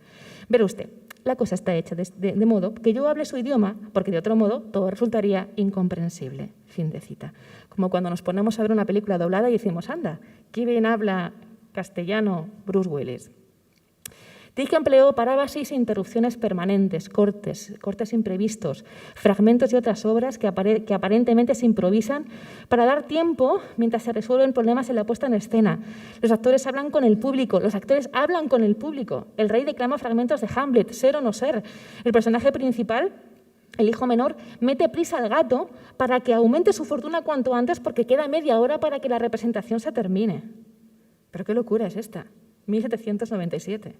verá usted, la cosa está hecha de modo que yo hable su idioma, porque de otro modo todo resultaría incomprensible. Fin de cita. Como cuando nos ponemos a ver una película doblada y decimos, anda, qué bien habla castellano Bruce Willis. Tich empleó parábasis e interrupciones permanentes, cortes imprevistos, fragmentos de otras obras que aparentemente se improvisan para dar tiempo mientras se resuelven problemas en la puesta en escena. Los actores hablan con el público, El rey declama fragmentos de Hamlet, ser o no ser. El personaje principal, el hijo menor, mete prisa al gato para que aumente su fortuna cuanto antes porque queda media hora para que la representación se termine. ¿Pero qué locura es esta? 1797.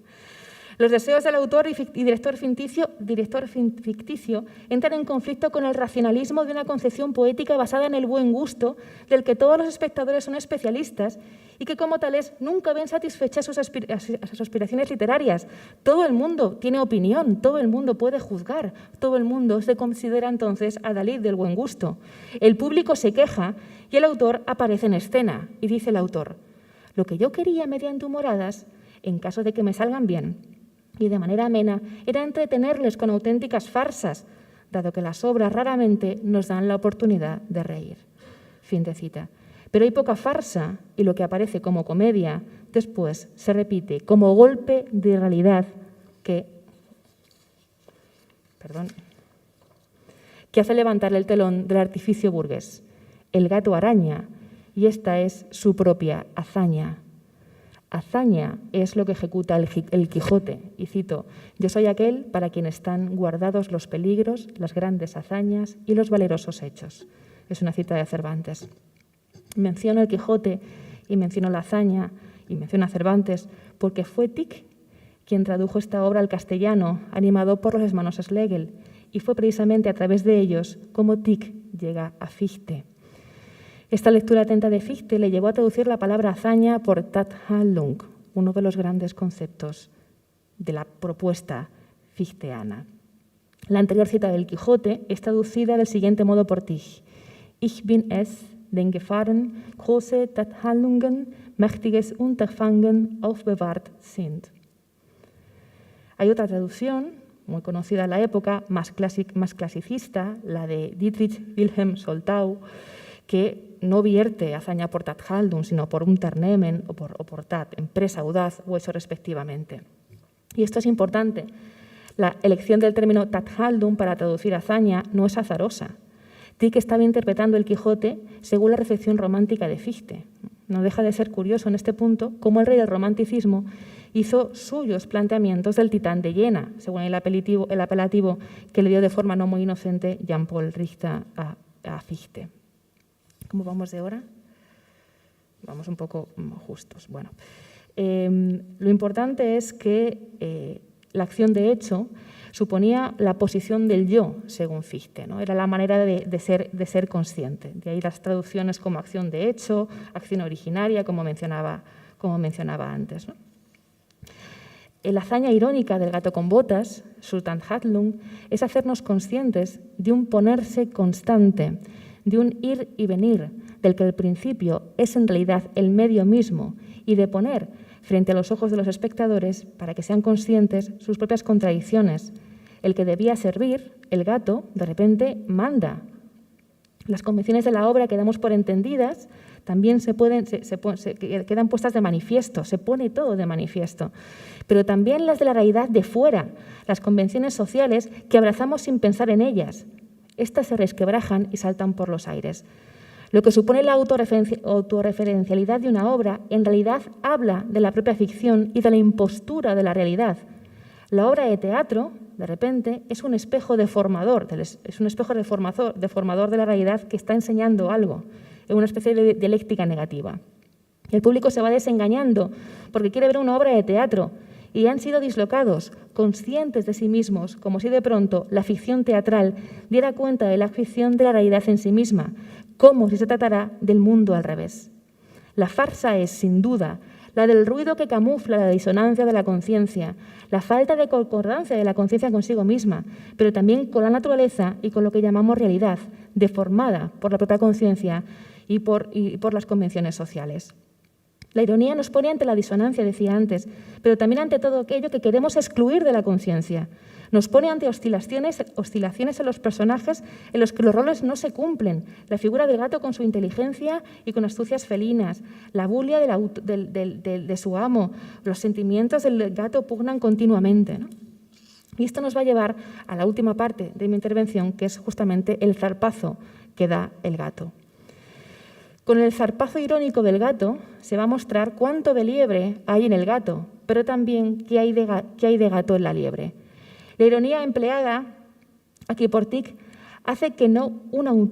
Los deseos del autor y director ficticio entran en conflicto con el racionalismo de una concepción poética basada en el buen gusto, del que todos los espectadores son especialistas y que como tales nunca ven satisfechas sus aspiraciones literarias. Todo el mundo tiene opinión, todo el mundo puede juzgar, todo el mundo se considera entonces adalid del buen gusto. El público se queja y el autor aparece en escena y dice el autor, lo que yo quería mediante humoradas, en caso de que me salgan bien y de manera amena, era entretenerles con auténticas farsas, dado que las obras raramente nos dan la oportunidad de reír. Fin de cita. Pero hay poca farsa y lo que aparece como comedia después se repite como golpe de realidad que hace levantar el telón del artificio burgués. El gato araña, y esta es su propia hazaña. Hazaña es lo que ejecuta el Quijote, y cito, yo soy aquel para quien están guardados los peligros, las grandes hazañas y los valerosos hechos. Es una cita de Cervantes. Menciono el Quijote y menciono la hazaña y menciono a Cervantes porque fue Tich quien tradujo esta obra al castellano, animado por los hermanos Schlegel, y fue precisamente a través de ellos como Tich llega a Fichte. Esta lectura atenta de Fichte le llevó a traducir la palabra hazaña por Tathandlung, uno de los grandes conceptos de la propuesta fichteana. La anterior cita del Quijote es traducida del siguiente modo por Tich. Ich bin es, den Gefahren, große Tathandlungen, mächtiges Unterfangen aufbewahrt sind. Hay otra traducción, muy conocida en la época, más clasicista, la de Dietrich Wilhelm Soltau, que no vierte hazaña por Tathandlung, sino por Unternehmen o por Tat, empresa, audaz o hecho respectivamente. Y esto es importante. La elección del término Tathandlung para traducir hazaña no es azarosa. Tich estaba interpretando el Quijote según la recepción romántica de Fichte. No deja de ser curioso en este punto cómo el rey del romanticismo hizo suyos planteamientos del Titán de Jena, según el apelativo que le dio de forma no muy inocente Jean-Paul Richter a Fichte. ¿Cómo vamos de hora? Vamos un poco justos. Bueno, lo importante es que la acción de hecho suponía la posición del yo, según Fichte, ¿no? Era la manera de ser consciente. De ahí las traducciones como acción de hecho, acción originaria, como mencionaba antes, ¿no? La hazaña irónica del gato con botas, Sultanhandlung, es hacernos conscientes de un ponerse constante, de un ir y venir, del que el principio es en realidad el medio mismo, y de poner frente a los ojos de los espectadores, para que sean conscientes, sus propias contradicciones. El que debía servir, el gato, de repente manda. Las convenciones de la obra que damos por entendidas también quedan puestas de manifiesto, se pone todo de manifiesto. Pero también las de la realidad de fuera, las convenciones sociales que abrazamos sin pensar en ellas. Estas se resquebrajan y saltan por los aires. Lo que supone la autorreferencialidad de una obra en realidad habla de la propia ficción y de la impostura de la realidad. La obra de teatro, de repente, es un espejo deformador, deformador de la realidad que está enseñando algo, en una especie de dialéctica negativa. El público se va desengañando porque quiere ver una obra de teatro y han sido dislocados, conscientes de sí mismos, como si de pronto la ficción teatral diera cuenta de la ficción de la realidad en sí misma, como si se tratara del mundo al revés. La farsa es, sin duda, la del ruido que camufla la disonancia de la conciencia, la falta de concordancia de la conciencia consigo misma, pero también con la naturaleza y con lo que llamamos realidad, deformada por la propia conciencia y por las convenciones sociales. La ironía nos pone ante la disonancia, decía antes, pero también ante todo aquello que queremos excluir de la conciencia. Nos pone ante oscilaciones en los personajes en los que los roles no se cumplen. La figura del gato con su inteligencia y con astucias felinas, la bulia de su amo, los sentimientos del gato pugnan continuamente, ¿no? Y esto nos va a llevar a la última parte de mi intervención, que es justamente el zarpazo que da el gato. Con el zarpazo irónico del gato se va a mostrar cuánto de liebre hay en el gato, pero también qué hay de gato en la liebre. La ironía empleada aquí por Tich hace que no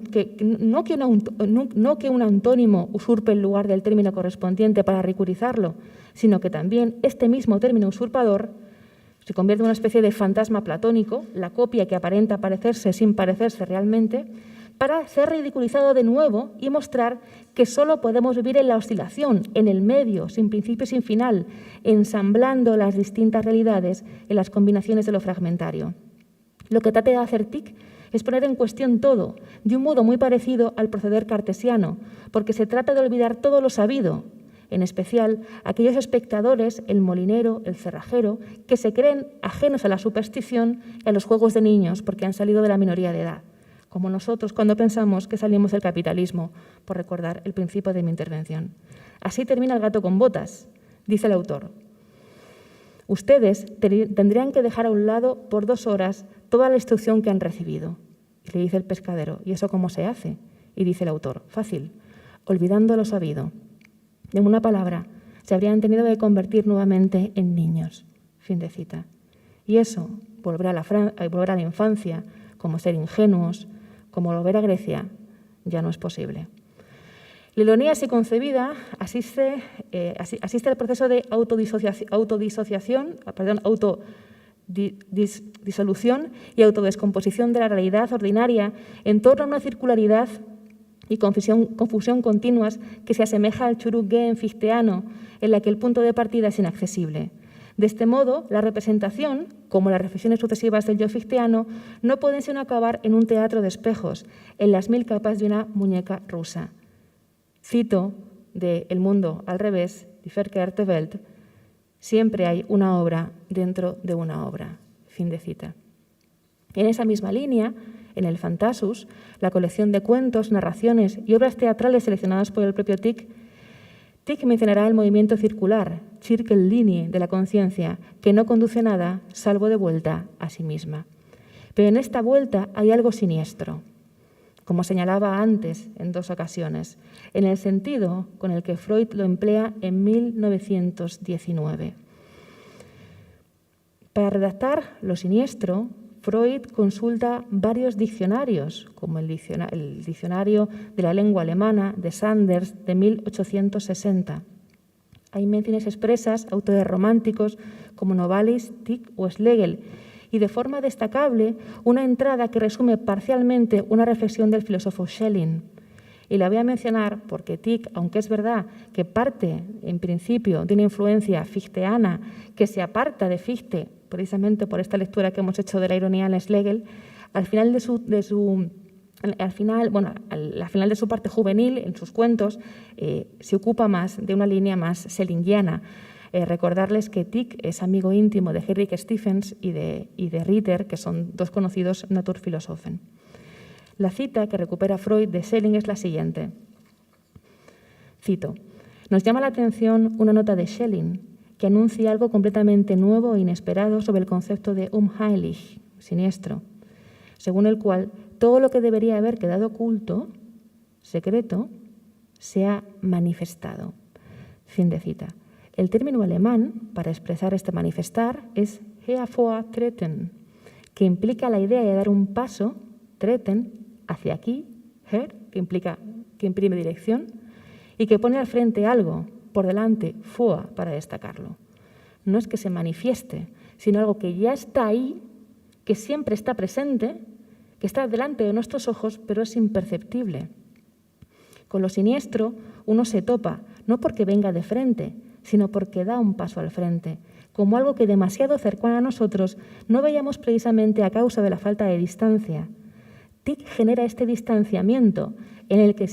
que un antónimo usurpe el lugar del término correspondiente para ridiculizarlo, sino que también este mismo término usurpador se convierte en una especie de fantasma platónico, la copia que aparenta parecerse sin parecerse realmente, para ser ridiculizado de nuevo y mostrar que solo podemos vivir en la oscilación, en el medio, sin principio y sin final, ensamblando las distintas realidades en las combinaciones de lo fragmentario. Lo que trata de hacer Tich es poner en cuestión todo, de un modo muy parecido al proceder cartesiano, porque se trata de olvidar todo lo sabido, en especial aquellos espectadores, el molinero, el cerrajero, que se creen ajenos a la superstición y a los juegos de niños porque han salido de la minoría de edad, como nosotros cuando pensamos que salimos del capitalismo, por recordar el principio de mi intervención. Así termina El gato con botas, dice el autor. Ustedes tendrían que dejar a un lado por 2 horas toda la instrucción que han recibido. Y le dice el pescadero, ¿y eso cómo se hace? Y dice el autor, fácil, olvidando lo sabido. En una palabra, se habrían tenido que convertir nuevamente en niños. Fin de cita. Y eso, volver a la infancia, como ser ingenuos, como volver a Grecia, ya no es posible. La ironía, así concebida, asiste al proceso de autodisolución y autodescomposición de la realidad ordinaria en torno a una circularidad y confusión continuas que se asemeja al Churuk-Gehen fichteano, en la que el punto de partida es inaccesible. De este modo, la representación, como las reflexiones sucesivas del yo fichteano, no pueden sino acabar en un teatro de espejos, en las 1000 capas de una muñeca rusa. Cito de El mundo al revés, de Verkehrte Welt, siempre hay una obra dentro de una obra. Fin de cita. En esa misma línea, en el Phantasus, la colección de cuentos, narraciones y obras teatrales seleccionadas por el propio Tich mencionará el movimiento circular, Cirkellinie, de la conciencia, que no conduce nada salvo de vuelta a sí misma. Pero en esta vuelta hay algo siniestro, como señalaba antes en 2 ocasiones, en el sentido con el que Freud lo emplea en 1919. Para redactar lo siniestro, Freud consulta varios diccionarios, como el diccionario de la lengua alemana de Sanders de 1860. Hay menciones expresas, autores románticos como Novalis, Tich o Schlegel, y de forma destacable una entrada que resume parcialmente una reflexión del filósofo Schelling. Y la voy a mencionar porque Tieck, aunque es verdad que parte, en principio, de una influencia fichteana que se aparta de Fichte, precisamente por esta lectura que hemos hecho de la ironía en Schlegel, al final de su parte juvenil, en sus cuentos, se ocupa más de una línea más schellingiana. Recordarles que Tieck es amigo íntimo de Heinrich Stephens y de Ritter, que son dos conocidos Naturphilosophen. La cita que recupera Freud de Schelling es la siguiente. Cito: «Nos llama la atención una nota de Schelling que anuncia algo completamente nuevo e inesperado sobre el concepto de unheilig, siniestro, según el cual todo lo que debería haber quedado oculto, secreto, se ha manifestado». Fin de cita. El término alemán para expresar este manifestar es hervortreten, que implica la idea de dar un paso, treten, hacia aquí, her, que imprime dirección, y que pone al frente algo, por delante, vor, para destacarlo. No es que se manifieste, sino algo que ya está ahí, que siempre está presente, que está delante de nuestros ojos, pero es imperceptible. Con lo siniestro uno se topa, no porque venga de frente, sino porque da un paso al frente, como algo que demasiado cercano a nosotros no veíamos precisamente a causa de la falta de distancia. Tieck genera este distanciamiento en el que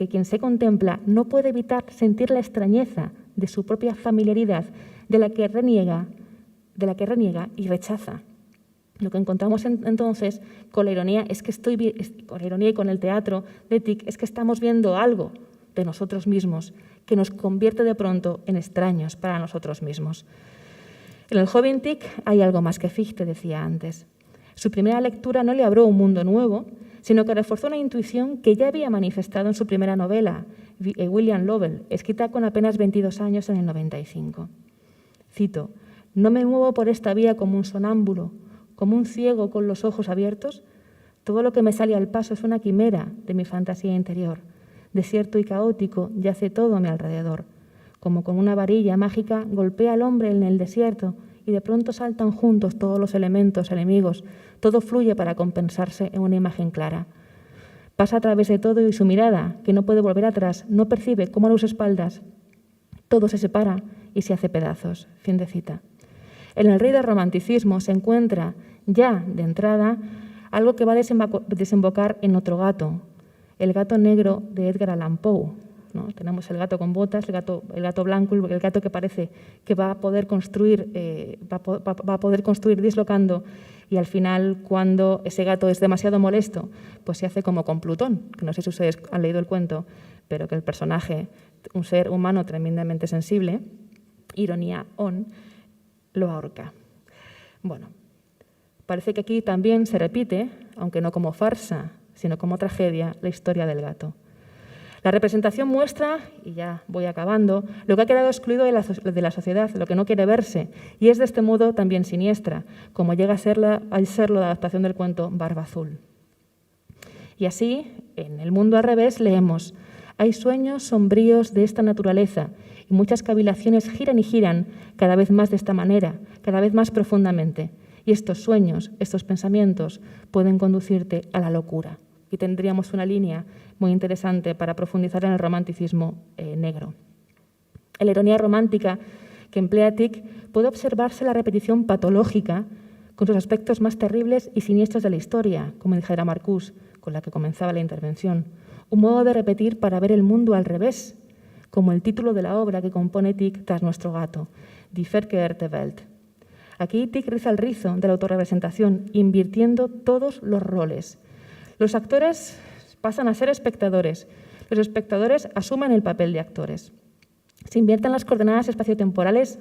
quien se contempla no puede evitar sentir la extrañeza de su propia familiaridad de la que reniega y rechaza. Lo que encontramos entonces con la ironía con la ironía y con el teatro de Tieck es que estamos viendo algo de nosotros mismos que nos convierte de pronto en extraños para nosotros mismos. En el joven Tieck hay algo más que Fichte, decía antes. Su primera lectura no le abrió un mundo nuevo, sino que reforzó una intuición que ya había manifestado en su primera novela, William Lovell, escrita con apenas 22 años en el 95. Cito: «No me muevo por esta vía como un sonámbulo, como un ciego con los ojos abiertos. Todo lo que me sale al paso es una quimera de mi fantasía interior. Desierto y caótico yace todo a mi alrededor. Como con una varilla mágica golpea al hombre en el desierto y de pronto saltan juntos todos los elementos enemigos. Todo fluye para compensarse en una imagen clara. Pasa a través de todo y su mirada, que no puede volver atrás, no percibe cómo a sus espaldas todo se separa y se hace pedazos». Fin de cita. En el rey del romanticismo se encuentra ya de entrada algo que va a desembocar en otro gato, el gato negro de Edgar Allan Poe, ¿no? Tenemos el gato con botas, el gato blanco, el gato que parece que va a poder construir dislocando, y al final, cuando ese gato es demasiado molesto, pues se hace como con Plutón, que no sé si ustedes han leído el cuento, pero que el personaje, un ser humano tremendamente sensible, ironía on, lo ahorca. Bueno, parece que aquí también se repite, aunque no como farsa, sino como tragedia, la historia del gato. La representación muestra, y ya voy acabando, lo que ha quedado excluido de la sociedad, lo que no quiere verse, y es de este modo también siniestra, como llega a serlo la adaptación del cuento Barba Azul. Y así, en El mundo al revés, leemos: «Hay sueños sombríos de esta naturaleza, y muchas cavilaciones giran y giran cada vez más de esta manera, cada vez más profundamente, y estos sueños, estos pensamientos, pueden conducirte a la locura». Y tendríamos una línea muy interesante para profundizar en el romanticismo negro. En la ironía romántica que emplea Tieck puede observarse la repetición patológica con sus aspectos más terribles y siniestros de la historia, como dijera Marcuse, con la que comenzaba la intervención. Un modo de repetir para ver el mundo al revés, como el título de la obra que compone Tieck tras Nuestro gato, Die verkehrte Welt. Aquí Tieck riza el rizo de la autorrepresentación, invirtiendo todos los roles. Los actores pasan a ser espectadores. Los espectadores asumen el papel de actores. Se invierten las coordenadas espaciales,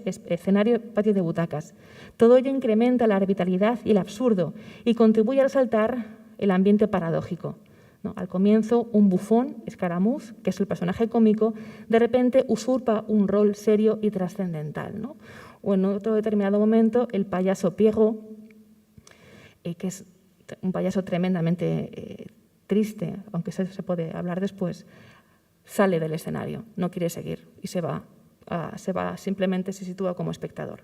escenario, patio de butacas. Todo ello incrementa la arbitrariedad y el absurdo y contribuye a resaltar el ambiente paradójico, ¿no? Al comienzo, un bufón, Escaramuz, que es el personaje cómico, de repente usurpa un rol serio y trascendental, ¿no? O en otro determinado momento, el payaso Pierrot, que es un payaso tremendamente triste, aunque se puede hablar después, sale del escenario, no quiere seguir y simplemente se sitúa como espectador.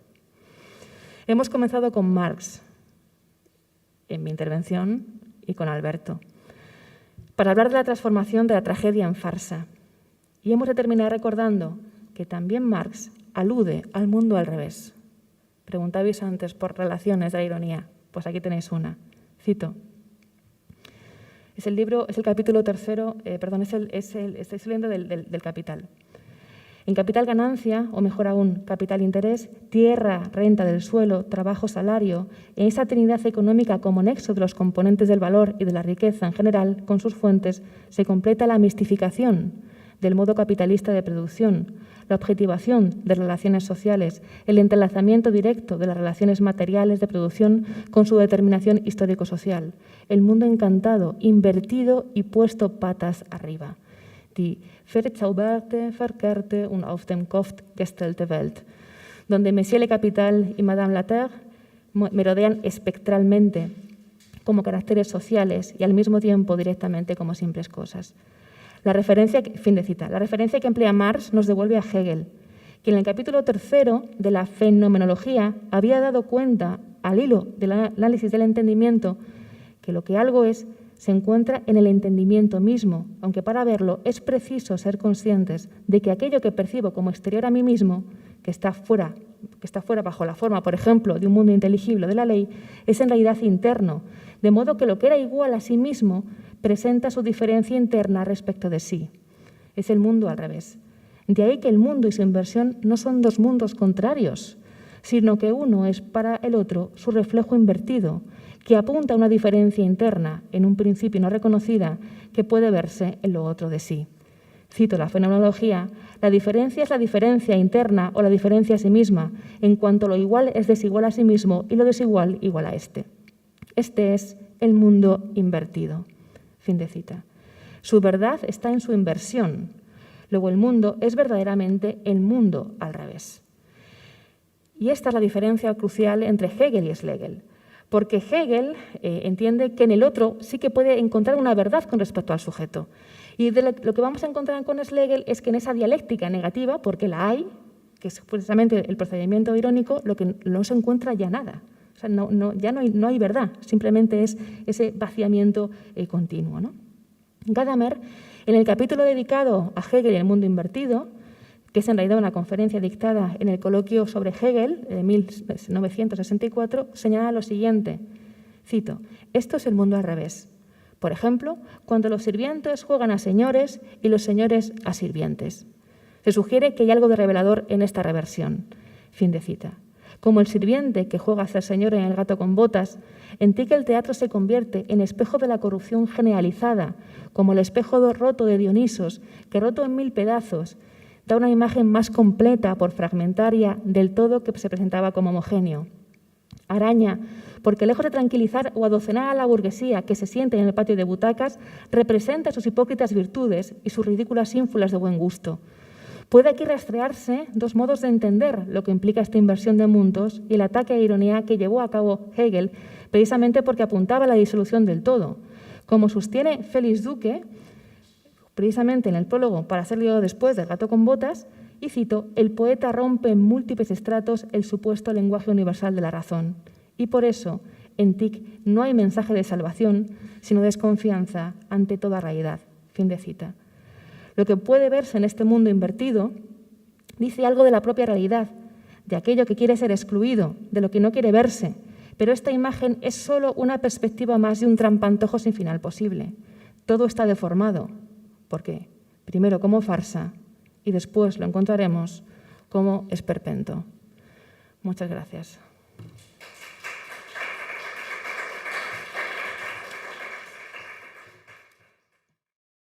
Hemos comenzado con Marx en mi intervención y con Alberto, para hablar de la transformación de la tragedia en farsa. Y hemos de terminar recordando que también Marx alude al mundo al revés. Preguntabais antes por relaciones de la ironía. Pues aquí tenéis una. Cito. Es el capítulo tercero, estoy leyendo del Capital. En capital ganancia, o mejor aún, capital interés, tierra, renta del suelo, trabajo, salario, en esa trinidad económica como nexo de los componentes del valor y de la riqueza en general, con sus fuentes, se completa la mistificación del modo capitalista de producción, la objetivación de relaciones sociales, el entrelazamiento directo de las relaciones materiales de producción con su determinación histórico-social, el mundo encantado, invertido y puesto patas arriba. Die verzauberte, verkehrte und auf dem Kopf gestellte Welt, donde Monsieur le Capital y Madame la Terre merodean espectralmente como caracteres sociales y al mismo tiempo directamente como simples cosas. Fin de cita. La referencia que emplea Marx nos devuelve a Hegel, que en el capítulo tercero de la fenomenología había dado cuenta, al hilo del análisis del entendimiento, que lo que algo es se encuentra en el entendimiento mismo, aunque para verlo es preciso ser conscientes de que aquello que percibo como exterior a mí mismo, que está fuera bajo la forma, por ejemplo, de un mundo inteligible de la ley, es en realidad interno, de modo que lo que era igual a sí mismo presenta su diferencia interna respecto de sí. Es el mundo al revés. De ahí que el mundo y su inversión no son dos mundos contrarios, sino que uno es para el otro su reflejo invertido, que apunta a una diferencia interna, en un principio no reconocida, que puede verse en lo otro de sí. Cito la fenomenología: la diferencia es la diferencia interna o la diferencia a sí misma, en cuanto lo igual es desigual a sí mismo y lo desigual igual a éste. Este es el mundo invertido. Fin de cita. Su verdad está en su inversión. Luego el mundo es verdaderamente el mundo al revés. Y esta es la diferencia crucial entre Hegel y Schlegel. Porque Hegel entiende que en el otro sí que puede encontrar una verdad con respecto al sujeto. Y lo que vamos a encontrar con Schlegel es que en esa dialéctica negativa, porque la hay, que es precisamente el procedimiento irónico, lo que no se encuentra ya nada. O sea, ya no hay verdad, simplemente es ese vaciamiento continuo, ¿no? Gadamer, en el capítulo dedicado a Hegel y el mundo invertido, que es en realidad una conferencia dictada en el coloquio sobre Hegel de 1964, señala lo siguiente, cito: «Esto es el mundo al revés. Por ejemplo, cuando los sirvientes juegan a señores y los señores a sirvientes. Se sugiere que hay algo de revelador en esta reversión». Fin de cita. Como el sirviente que juega a ser señor en El gato con botas, en ti que el teatro se convierte en espejo de la corrupción generalizada, como el espejo roto de Dionisos, que roto en 1000 pedazos, da una imagen más completa por fragmentaria del todo que se presentaba como homogéneo. Araña, porque lejos de tranquilizar o adocenar a la burguesía que se siente en el patio de butacas, representa sus hipócritas virtudes y sus ridículas ínfulas de buen gusto. Puede aquí rastrearse dos modos de entender lo que implica esta inversión de mundos y el ataque a ironía que llevó a cabo Hegel, precisamente porque apuntaba a la disolución del todo. Como sostiene Félix Duque, precisamente en el prólogo para ser leído después del gato con botas, y cito: «El poeta rompe en múltiples estratos el supuesto lenguaje universal de la razón. Y por eso, en TIC no hay mensaje de salvación, sino desconfianza ante toda realidad». Fin de cita. Lo que puede verse en este mundo invertido dice algo de la propia realidad, de aquello que quiere ser excluido, de lo que no quiere verse, pero esta imagen es solo una perspectiva más de un trampantojo sin final posible. Todo está deformado. ¿Por qué? Primero como farsa y después lo encontraremos como esperpento. Muchas gracias.